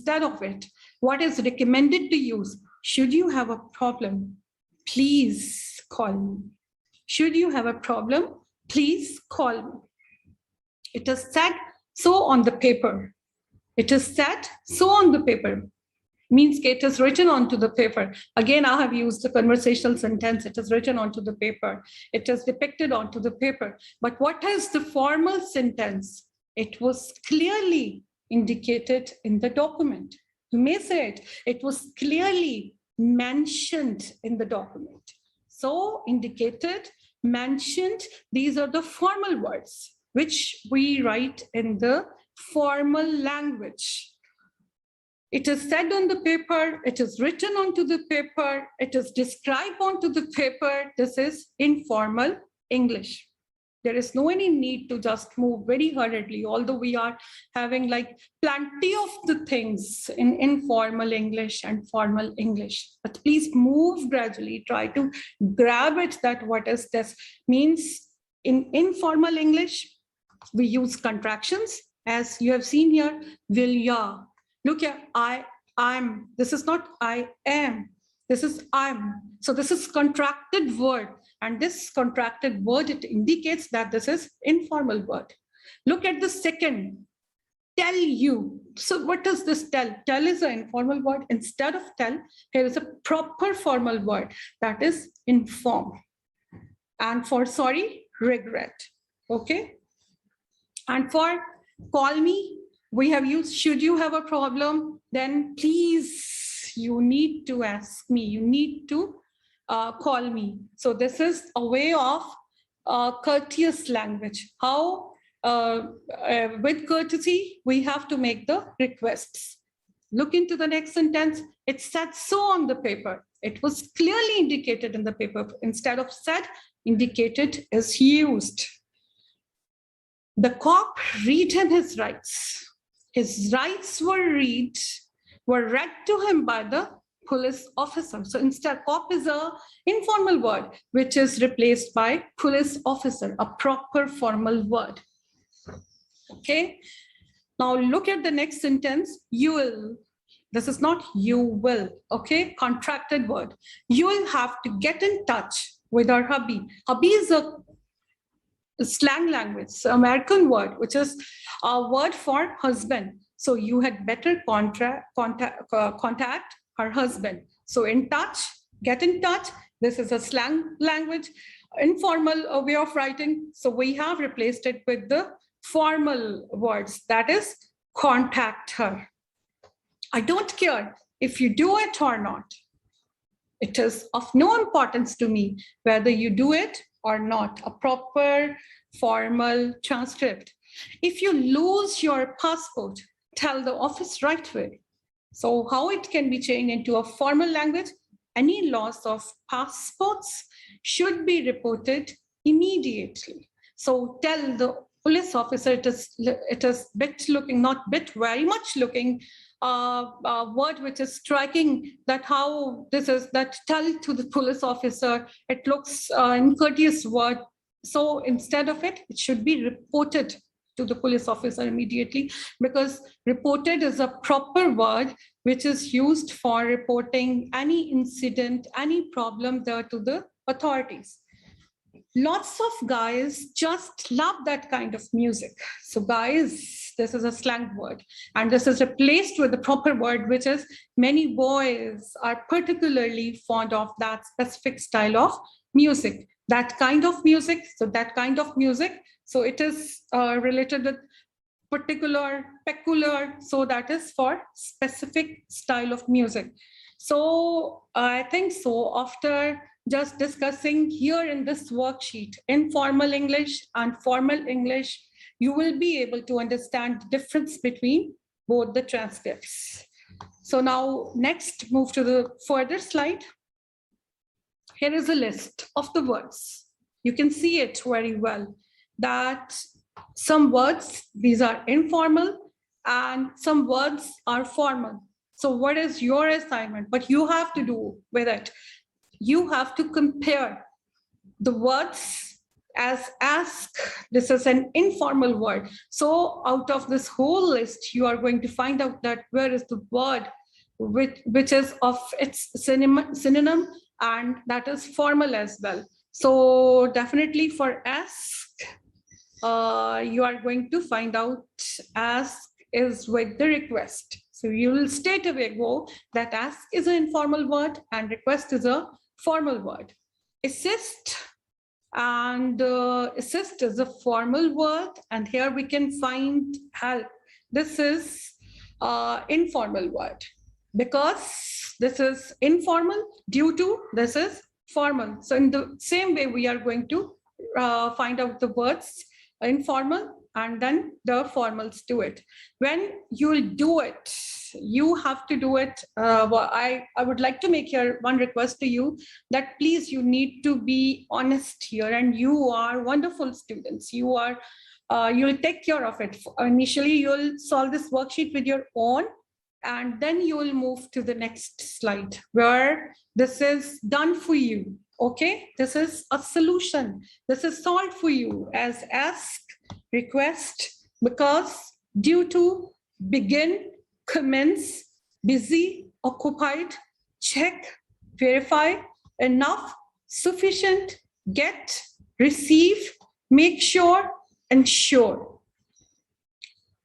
instead of it, what is recommended to use? Should you have a problem, please call me. Should you have a problem, please call me. It is said so on the paper. It is said so on the paper. Means it is written onto the paper. Again, I have used the conversational sentence. It is written onto the paper. It is depicted onto the paper. But what is the formal sentence? It was clearly indicated in the document. You may say it. It was clearly mentioned in the document. So indicated, mentioned, these are the formal words which we write in the formal language. It is said on the paper, it is written onto the paper, it is described onto the paper. This is informal English. There is no any need to just move very hurriedly, although we are having like plenty of the things in informal English and formal English. But please move gradually, try to grab it that what is this means. In informal English, we use contractions, as you have seen here, will, ya. Look here, I'm. This is not I am. This is I'm. So this is contracted word. And this contracted word, it indicates that this is informal word. Look at the second, tell you. So what does this tell? Tell is an informal word. Instead of tell, here is a proper formal word, that is inform. And for sorry, regret. Okay. And for call me, we have used should you have a problem, then please, you need to ask me, you need to call me. So this is a way of courteous language. How with courtesy, we have to make the requests. Look into the next sentence. It said so on the paper. It was clearly indicated in the paper. Instead of said, indicated is used. The cop read him his rights. His rights were read to him by the police officer. So instead, cop is an informal word, which is replaced by police officer, a proper formal word. Okay. Now look at the next sentence. You will. This is not you will. Okay. Contracted word. You will have to get in touch with our hubby. Hubby is a slang language, American word, which is a word for husband. So you had better contact her husband. So in touch, get in touch. This is a slang language, informal way of writing. So we have replaced it with the formal words, that is contact her. I don't care if you do it or not. It is of no importance to me whether you do it or not. A proper formal transcript. If you lose your passport, tell the office right away. So how it can be changed into a formal language? Any loss of passports should be reported immediately. So tell the police officer, it is bit looking, not bit, very much looking word which is striking, that how this is, that tell to the police officer, it looks incourteous word. So instead of it, it should be reported to the police officer immediately, because reported is a proper word which is used for reporting any incident, any problem there to the authorities. Lots of guys just love that kind of music. So guys, this is a slang word, and this is replaced with the proper word, which is many boys are particularly fond of that specific style of music, that kind of music. So that kind of music. So it is related with particular, peculiar. So that is for specific style of music. So I think so after just discussing here in this worksheet, informal English and formal English, you will be able to understand the difference between both the transcripts. So now next, move to the further slide. Here is a list of the words. You can see it very well, that some words, these are informal, and some words are formal. So what is your assignment? What you have to do with it? You have to compare the words As ask, this is an informal word. So out of this whole list, you are going to find out that where is the word which is of its synonym, and that is formal as well. So definitely for ask, you are going to find out ask is with the request. So you will straight away go that ask is an informal word and request is a formal word. Assist, and assist is a formal word, and here we can find help. This is informal word, because this is informal due to this is formal. So in the same way, we are going to find out the words informal and then the formals to it. When you'll do it, you have to do it. I would like to make here one request to you, that please, you need to be honest here, and you are wonderful students. You are, you'll take care of it. Initially, you'll solve this worksheet with your own, and then you will move to the next slide where this is done for you. Okay, this is a solution. This is solved for you as ask, request, because, due to, begin, commence, busy, occupied, check, verify, enough, sufficient, get, receive, make sure, and sure.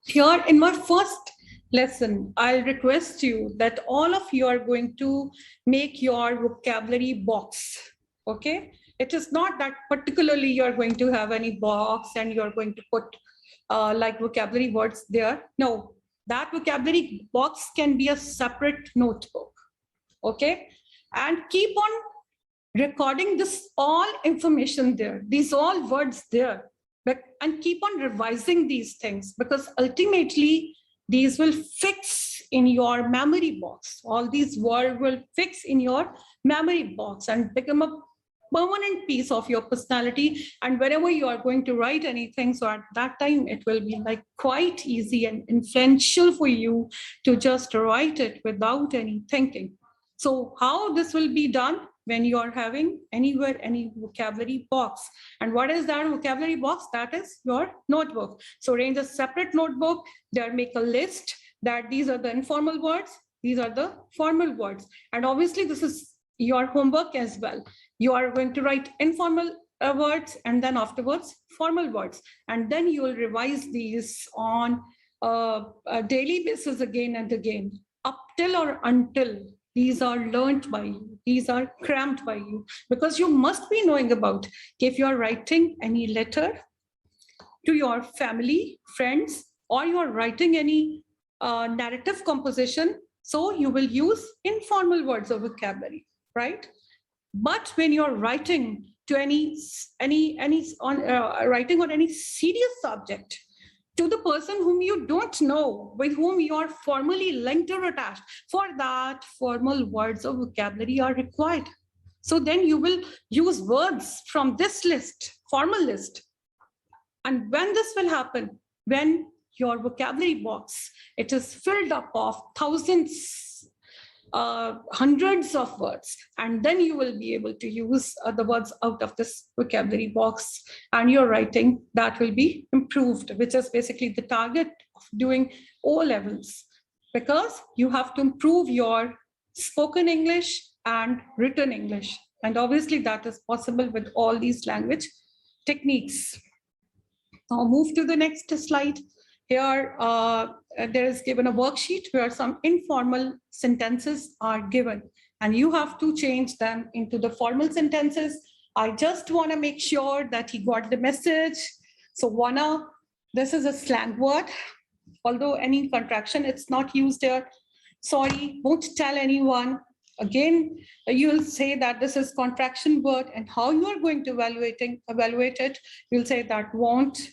Here in my first lesson, I'll request you that all of you are going to make your vocabulary box. Okay, it is not that particularly you're going to have any box and you're going to put like vocabulary words there. No, that vocabulary box can be a separate notebook. Okay, and keep on recording this all information there, these all words there, and keep on revising these things, because ultimately these will fix in your memory box. All these words will fix in your memory box and become a permanent piece of your personality. And wherever you are going to write anything, so at that time it will be like quite easy and influential for you to just write it without any thinking. So how this will be done? When you are having anywhere any vocabulary box. And what is that vocabulary box? That is your notebook. So arrange a separate notebook, there make a list that these are the informal words, these are the formal words. And obviously this is your homework as well. You are going to write informal words and then afterwards formal words. And then you will revise these on a daily basis again and again, up till or until these are learned by you, these are crammed by you, because you must be knowing about if you are writing any letter to your family, friends, or you are writing any narrative composition, so you will use informal words of vocabulary, right? But when you're writing to writing on any serious subject, to the person whom you don't know, with whom you are formally linked or attached, for that formal words of vocabulary are required. So then you will use words from this list, formal list. And when this will happen, when your vocabulary box, it is filled up of thousands, hundreds of words, and then you will be able to use the words out of this vocabulary box, and your writing that will be improved, which is basically the target of doing O levels, because you have to improve your spoken English and written English. And obviously that is possible with all these language techniques. Now move to the next slide. Here, there is given a worksheet where some informal sentences are given, and you have to change them into the formal sentences. I just want to make sure that he got the message. So wanna, this is a slang word, although any contraction, it's not used here. Sorry, won't tell anyone. Again, you'll say that this is contraction word, and how you are going to evaluate it, you'll say that won't.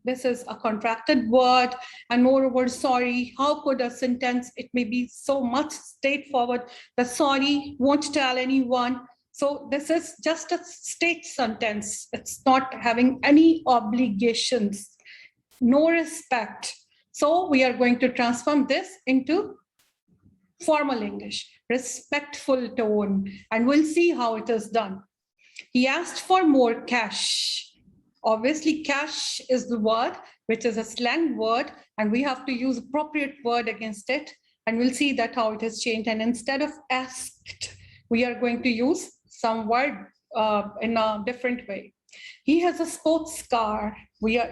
This is a contracted word, and moreover, sorry, how could a sentence, it may be so much straightforward, the sorry, won't tell anyone. So this is just a straight sentence. It's not having any obligations, no respect. So we are going to transform this into formal English, respectful tone, and we'll see how it is done. He asked for more cash. Obviously, cash is the word, which is a slang word, and we have to use appropriate word against it. And we'll see that how it has changed. And instead of asked, we are going to use some word in a different way. He has a sports car.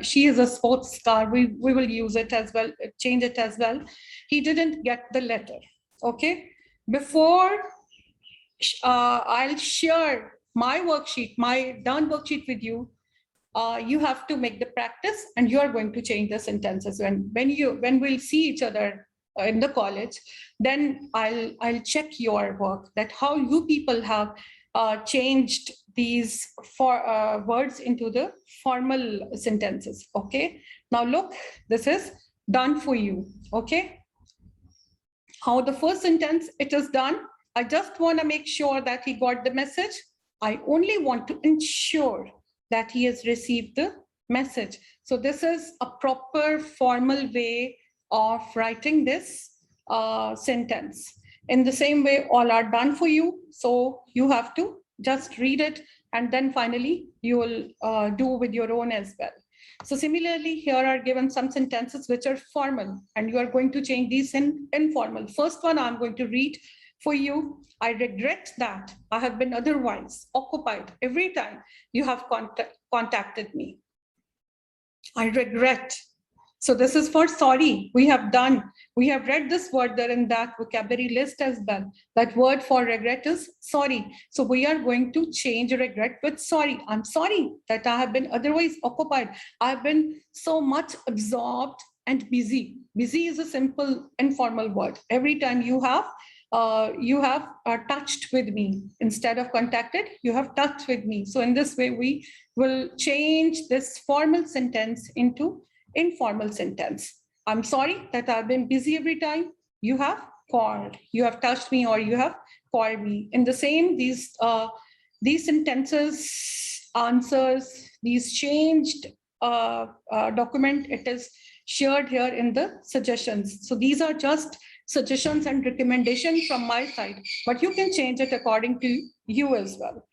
She is a sports car. We will use it as well, change it as well. He didn't get the letter. Okay. Before I'll share my worksheet, my done worksheet with you, you have to make the practice, and you are going to change the sentences. When we'll see each other in the college, then I'll check your work, that how you people have changed these words into the formal sentences. Okay. Now look, this is done for you. Okay. How the first sentence, it is done. I just want to make sure that he got the message. I only want to ensure that he has received the message. So this is a proper formal way of writing this sentence. In the same way, all are done for you. So you have to just read it, and then finally you will do with your own as well. So similarly, here are given some sentences which are formal, and you are going to change these in informal. First one I'm going to read for you. I regret that I have been otherwise occupied every time you have contacted me. I regret. So this is for sorry. We have read this word there in that vocabulary list as well. That word for regret is sorry. So we are going to change regret with sorry. I'm sorry that I have been otherwise occupied. I've been so much absorbed and busy. Busy is a simple informal word. Every time you have touched with me. Instead of contacted, you have touched with me. So in this way, we will change this formal sentence into informal sentence. I'm sorry that I've been busy every time you have called, you have touched me, or you have called me. In the same, these sentences, answers, these changed document, it is shared here in the suggestions. So these are just suggestions and recommendations from my side, but you can change it according to you as well.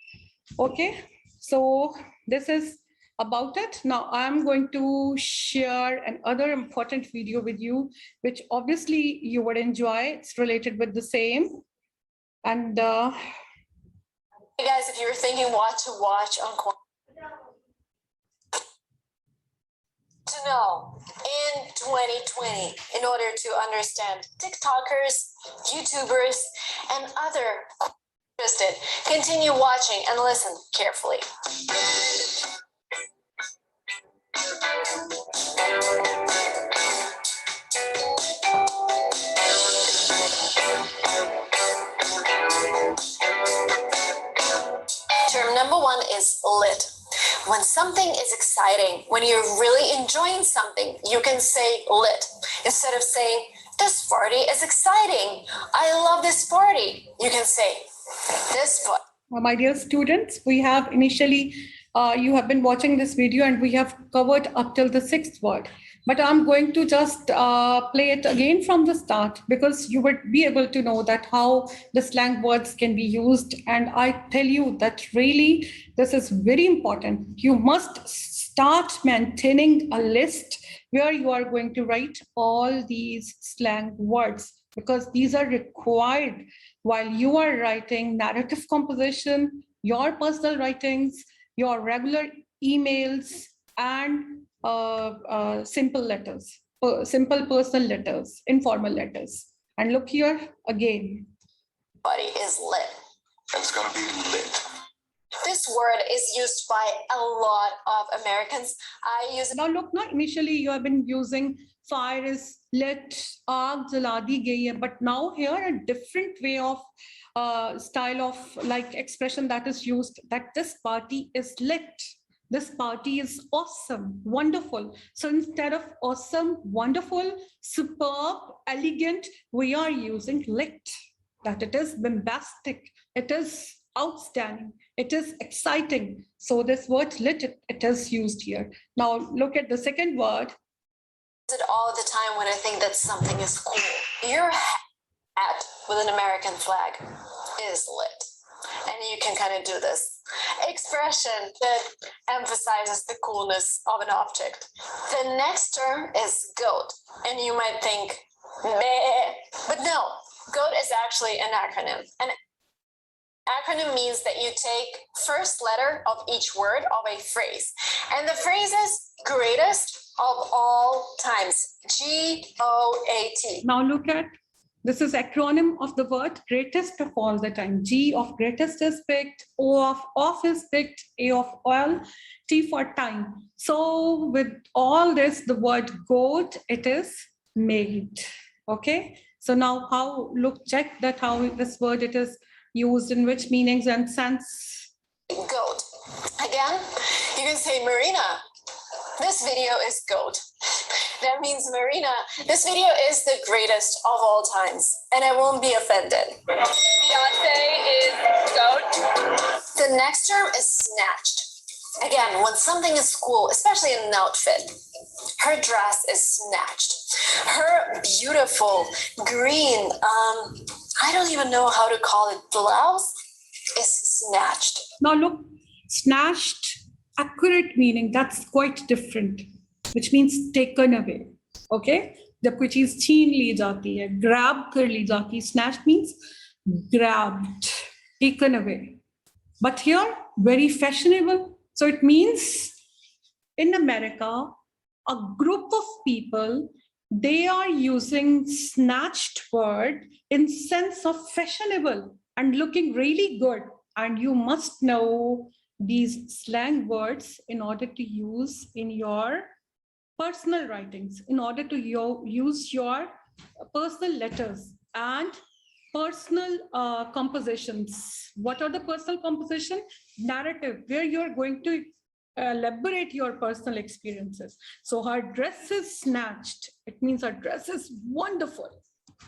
Okay, so this is about it. Now I'm going to share another important video with you, which obviously you would enjoy. It's related with the same. And hey guys, if you're thinking what to watch on to know in 2020 in order to understand TikTokers, YouTubers, and other interested, continue watching and listen carefully. Term number one is lit. When something is exciting, when you're really enjoying something, you can say lit. Instead of saying, this party is exciting, I love this party, you can say, this party. My dear students, we have initially, you have been watching this video and we have covered up till the 6th word. But I'm going to just play it again from the start, because you would be able to know that how the slang words can be used. And I tell you that really, this is very important. You must start maintaining a list where you are going to write all these slang words, because these are required while you are writing narrative composition, your personal writings, your regular emails, and simple letters, simple personal letters, informal letters. And look here again. Body is lit. It's going to be lit. This word is used by a lot of Americans. I use it. Now look, now initially you have been using fire is lit, aag jala di gayi hai, but now here a different way of style of like expression that is used, that this party is lit. This party is awesome, wonderful. So instead of awesome, wonderful, superb, elegant, we are using lit. That it is bombastic, it is outstanding, it is exciting. So this word lit, it is used here. Now look at the second word. It all the time when I think that something is cool. Your hat with an American flag is lit. And you can kind of do this. expression that emphasizes the coolness of an object. The next term is GOAT, and you might think, meh, but no, GOAT is actually an acronym. An acronym means that you take first letter of each word of a phrase, and the phrase is greatest of all times, GOAT. Now look at, this is acronym of the word greatest of all the time. G of greatest is picked, O of is picked, A of all, T for time. So with all this, the word GOAT, it is made. Okay. So now check that how this word it is used in which meanings and sense. GOAT. Again, you can say, Marina, this video is GOAT. That means, Marina, this video is the greatest of all times, and I won't be offended. Beyonce is GOAT. The next term is snatched. Again, when something is cool, especially in an outfit, her dress is snatched. Her beautiful green, I don't even know how to call it, blouse is snatched. Now look, snatched, accurate meaning, that's quite different, which means taken away. Okay? जब कोई चीज छीन ली जाती है, grab कर ली जाती है, snatched means grabbed, taken away. But here, very fashionable. So it means in America, a group of people, they are using snatched word in sense of fashionable and looking really good. And you must know these slang words in order to use in your personal writings, in order to use your personal letters and personal compositions. What are the personal composition? Narrative, where you're going to elaborate your personal experiences. So her dress is snatched. It means her dress is wonderful.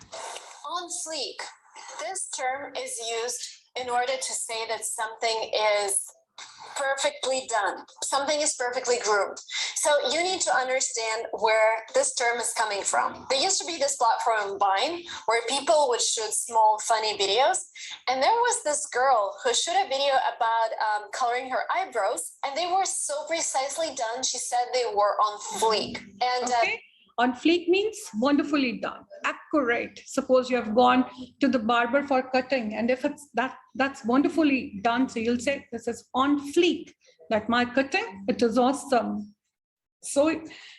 On fleek. This term is used in order to say that something is perfectly done. Something is perfectly groomed. So you need to understand where this term is coming from. There used to be this platform Vine where people would shoot small funny videos, and there was this girl who shot a video about coloring her eyebrows, and they were so precisely done. She said they were on fleek. And okay. On fleek means wonderfully done, accurate. Suppose you have gone to the barber for cutting, and if it's that's wonderfully done, so you'll say this is on fleek, like my cutting, it is awesome. So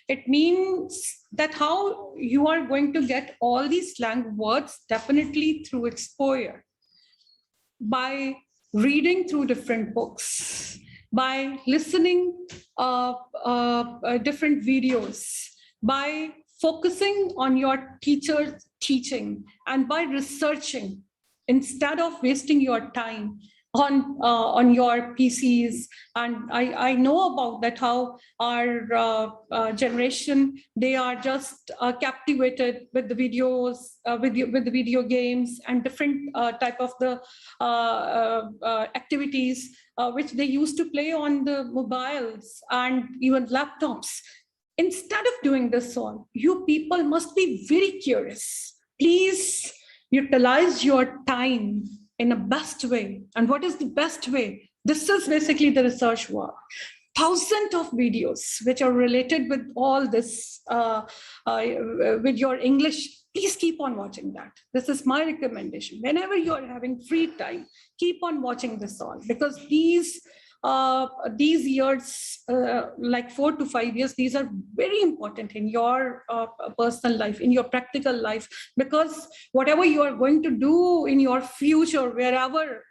it means that how you are going to get all these slang words definitely through exposure, by reading through different books, by listening different videos, by focusing on your teacher's teaching, and by researching instead of wasting your time on your PCs. And I know about that, how our generation, they are just captivated with the videos, with the video games and different type of the activities which they used to play on the mobiles and even laptops. Instead of doing this all, you people must be very curious. Please utilize your time in a best way. And what is the best way? This is basically the research work. Thousands of videos which are related with all this, with your English. Please keep on watching that. This is my recommendation. Whenever you are having free time, keep on watching this all, because these years, like 4 to 5 years, these are very important in your personal life, in your practical life, because whatever you are going to do in your future, wherever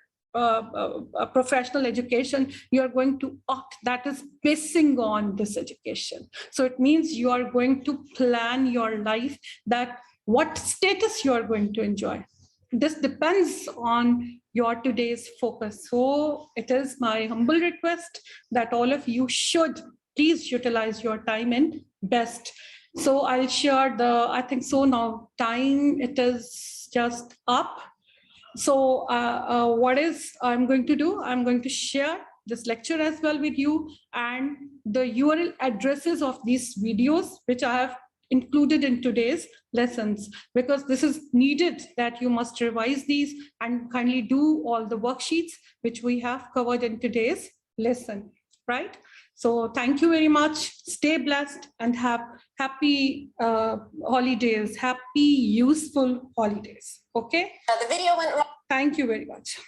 professional education you are going to opt, that is basing on this education. So it means you are going to plan your life, that what status you are going to enjoy. This depends on your today's focus. So it is my humble request that all of you should please utilize your time in best. So I'll share I think so now time, it is just up. So what is I'm going to do? I'm going to share this lecture as well with you, and the URL addresses of these videos, which I have included in today's lessons, because this is needed that you must revise these and kindly do all the worksheets which we have covered in today's listen, right? So thank you very much. Stay blessed and have happy holidays, happy, useful holidays. Okay? The video went wrong. Thank you very much.